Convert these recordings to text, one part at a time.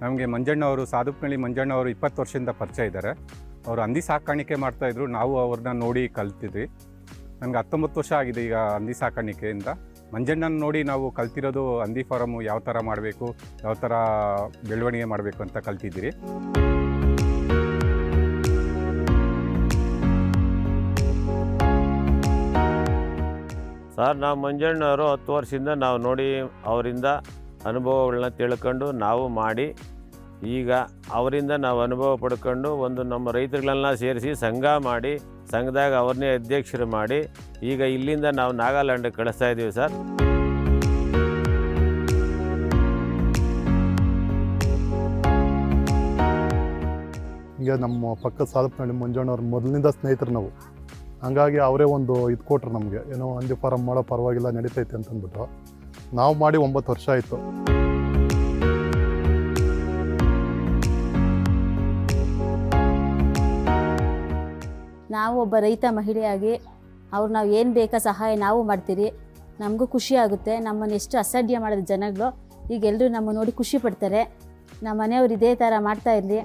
ನಮಗೆ ಮಂಜಣ್ಣ ಅವರು ಸಾಧುಪ್ನಳ್ಳಿ ಮಂಜಣ್ಣ ಅವರು 20 ವರ್ಷದಿಂದ ಪರಿಚಯ ಇದ್ದಾರೆ. ಅವರು ಹಂದಿ ಸಾಕಾಣಿಕೆ ಮಾಡ್ತಾಯಿದ್ರು, ನಾವು ಅವ್ರನ್ನ ನೋಡಿ ಕಲ್ತಿದ್ವಿ. ನನಗೆ 19 ವರ್ಷ ಆಗಿದೆ ಈಗ ಹಂದಿ ಸಾಕಾಣಿಕೆಯಿಂದ. ಮಂಜಣ್ಣನ ನೋಡಿ ನಾವು ಕಲ್ತಿರೋದು ಹಂದಿ ಫಾರಮು ಯಾವ ಥರ ಮಾಡಬೇಕು, ಯಾವ ಥರ ಬೆಳವಣಿಗೆ ಮಾಡಬೇಕು ಅಂತ ಕಲ್ತಿದ್ದೀರಿ. ಸರ್, ನಾವು ಮಂಜಣ್ಣವರು 10 ವರ್ಷದಿಂದ ನಾವು ನೋಡಿ ಅವರಿಂದ ಅನುಭವಗಳನ್ನ ತಿಳ್ಕೊಂಡು ನಾವು ಮಾಡಿ, ಈಗ ಅವರಿಂದ ನಾವು ಅನುಭವ ಪಡ್ಕೊಂಡು ಒಂದು ನಮ್ಮ ರೈತರುಗಳನ್ನ ಸೇರಿಸಿ ಸಂಘ ಮಾಡಿ, ಸಂಘದಾಗ ಅವ್ರನ್ನೇ ಅಧ್ಯಕ್ಷರು ಮಾಡಿ ಈಗ ಇಲ್ಲಿಂದ ನಾವು ನಾಗಾಲ್ಯಾಂಡಿಗೆ ಕಳಿಸ್ತಾ ಇದ್ದೀವಿ ಸರ್. ಹಿಂಗೆ ನಮ್ಮ ಪಕ್ಕದ ಸಾಧುಪ್ನಳ್ಳಿ ಮಂಜಣ್ಣವ್ರ ಮೊದಲಿನಿಂದ ಸ್ನೇಹಿತರು ನಾವು. ಹಂಗಾಗಿ ಅವರೇ ಒಂದು ಇದು ಕೊಟ್ರು ನಮಗೆ, ಏನೋ ಹಂದಿ ಫಾರಮ್ ಮಾಡೋ ಪರವಾಗಿಲ್ಲ ನಡೀತೈತೆ ಅಂತಂದ್ಬಿಟ್ಟು ನಾವು ಮಾಡಿ 9 ವರ್ಷ ಆಯಿತು. ನಾವು ಒಬ್ಬ ರೈತ ಮಹಿಳೆಯಾಗಿ ನಾವು ಏನು ಬೇಕಾ ಸಹಾಯ ನಾವು ಮಾಡ್ತೀರಿ. ನಮಗೂ ಖುಷಿ ಆಗುತ್ತೆ. ನಮ್ಮನ್ನು ಎಷ್ಟು ಅಸಡ್ಯ ಮಾಡಿದ ಜನಗಳು ಈಗ ಎಲ್ಲರೂ ನಮ್ಮ ನೋಡಿ ಖುಷಿ ಪಡ್ತಾರೆ. ನಮ್ಮ ಮನೆಯವ್ರು ಇದೇ ಥರ ಮಾಡ್ತಾ ಇರಲಿ.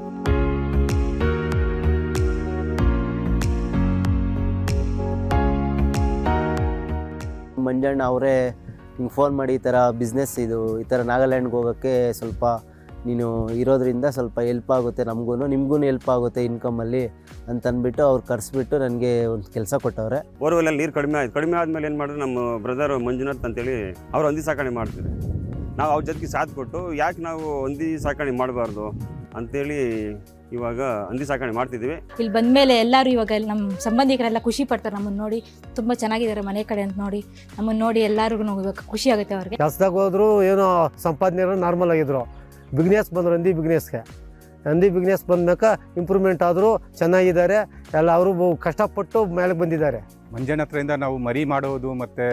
ಮಂಜಣ್ಣ ಅವರೇ ಹಿಂಗೆ ಫೋನ್ ಮಾಡಿ ಈ ಥರ ಬಿಸ್ನೆಸ್ ಈ ಥರ ನಾಗಾಲ್ಯಾಂಡ್ಗೆ ಹೋಗೋಕ್ಕೆ ಸ್ವಲ್ಪ ನೀನು ಇರೋದ್ರಿಂದ ಸ್ವಲ್ಪ ಹೆಲ್ಪ್ ಆಗುತ್ತೆ, ನಮಗೂ ನಿಮಗೂ ಹೆಲ್ಪ್ ಆಗುತ್ತೆ ಇನ್ಕಮಲ್ಲಿ ಅಂತಂದ್ಬಿಟ್ಟು ಅವ್ರು ಕರೆಸ್ಬಿಟ್ಟು ನನಗೆ ಒಂದು ಕೆಲಸ ಕೊಟ್ಟವ್ರೆ. ಬೋರ್ವೆಲ್ಲಲ್ಲಿ ನೀರು ಕಡಿಮೆ ಆದಮೇಲೆ ಏನು ಮಾಡಿದ್ರು, ನಮ್ಮ ಬ್ರದರ್ ಮಂಜುನಾಥ್ ಅಂತೇಳಿ ಅವ್ರು ಹಂದಿ ಸಾಕಣೆ ಮಾಡ್ತಿದ್ರು. ನಾವು ಅವ್ರ ಜೊತೆಗೆ ಸಾಥ್ ಕೊಟ್ಟು ಯಾಕೆ ನಾವು ಹಂದಿ ಸಾಕಣೆ ಮಾಡಬಾರ್ದು ಅಂತೇಳಿ ಇವಾಗ ಹಂದಿ ಸಾಕಣೆ ಮಾಡ್ತಿದ್ದೀವಿ. ಇಲ್ಲಿ ಬಂದಮೇಲೆ ಎಲ್ಲರೂ ಇವಾಗ ನಮ್ಮ ಸಂಬಂಧಿಕರೆಲ್ಲ ಖುಷಿ ಪಡ್ತಾರೆ. ನಮ್ಮನ್ನು ನೋಡಿ ತುಂಬ ಚೆನ್ನಾಗಿದ್ದಾರೆ ಮನೆ ಕಡೆ ಅಂತ ನೋಡಿ, ನಮ್ಮನ್ನು ನೋಡಿ ಎಲ್ಲರಿಗೂ ಇವಾಗ ಖುಷಿ ಆಗುತ್ತೆ. ಅವ್ರಿಗೆ ಕೆಲಸದಾಗ ಹೋದ್ರು ಏನೋ ಸಂಪಾದನೆ ನಾರ್ಮಲ್ ಆಗಿದ್ರು. ಬಿಗ್ನೆಸ್ ಬಂದರು ಹಂದಿ ಬಿಗ್ನೆಸ್ ಬಂದ್ಮೇಕ ಇಂಪ್ರೂವ್ಮೆಂಟ್ ಆದರೂ ಚೆನ್ನಾಗಿದ್ದಾರೆ. ಎಲ್ಲ ಅವರು ಕಷ್ಟಪಟ್ಟು ಮೇಲೆ ಬಂದಿದ್ದಾರೆ. ಮಂಜಣ್ಣ ಹತ್ರದಿಂದ ನಾವು ಮರಿ ಮಾಡೋದು ಮತ್ತು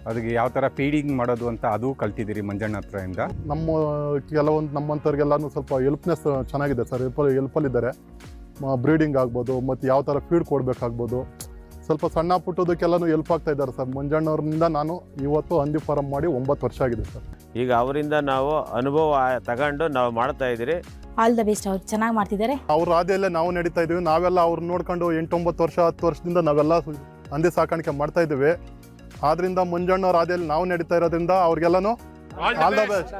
ಅದಕ್ಕೆ ಯಾವ ಥರ ಫೀಡಿಂಗ್ ಮಾಡೋದು ಅಂತ ಅದು ಕಲ್ತಿದ್ದೀರಿ ಮಂಜಣ್ಣ ಹತ್ರದಿಂದ. ಕೆಲವೊಂದು ನಮ್ಮಂಥವ್ರಿಗೆಲ್ಲನೂ ಸ್ವಲ್ಪ ಹೆಲ್ಪ್ನೆಸ್ ಚೆನ್ನಾಗಿದೆ ಸರ್. ಹೆಲ್ಪಲ್ಲಿದ್ದಾರೆ. ಬ್ರೀಡಿಂಗ್ ಆಗ್ಬೋದು ಮತ್ತು ಯಾವ ಥರ ಫೀಡ್ ಕೊಡಬೇಕಾಗ್ಬೋದು, ಸ್ವಲ್ಪ ಸಣ್ಣ ಪುಟ್ಟದಕ್ಕೆಲ್ಲನೂ ಹೆಲ್ಪ್ ಆಗ್ತಾ ಇದ್ದಾರೆ ಸರ್. ಮಂಜಣ್ಣವ್ರಿಂದ ನಾನು ಇವತ್ತು ಹಂದಿ ಫಾರಮ್ ಮಾಡಿ 9 ವರ್ಷ ಆಗಿದೆ ಸರ್. ಈಗ ಅವರಿಂದ ನಾವು ಅನುಭವ ತಗೊಂಡು ನಾವು ಮಾಡ್ತಾ ಇದ್ದೀರಿ. All the best. ಅವ್ರು ಚೆನ್ನಾಗಿ ಮಾಡ್ತಿದ್ದಾರೆ. ಅವ್ರ ಹಾದಿಯಲ್ಲೇ ನಾವು ನಡೀತಾ ಇದ್ದೀವಿ. ನಾವೆಲ್ಲ ಅವ್ರು ನೋಡ್ಕೊಂಡು 8-9 ವರ್ಷ 10 ವರ್ಷದಿಂದ ನಾವೆಲ್ಲ ಹಂದಿ ಸಾಕಾಣಿಕೆ ಮಾಡ್ತಾ ಇದ್ದೀವಿ. ಆದ್ರಿಂದ ಮಂಜಣ್ಣವ್ರ ಹಾದಿಯಲ್ಲಿ ನಾವು ನಡೀತಾ ಇರೋದ್ರಿಂದ ಅವ್ರಿಗೆಲ್ಲನೂ ಆಲ್ ದ ಬೆಸ್ಟ್.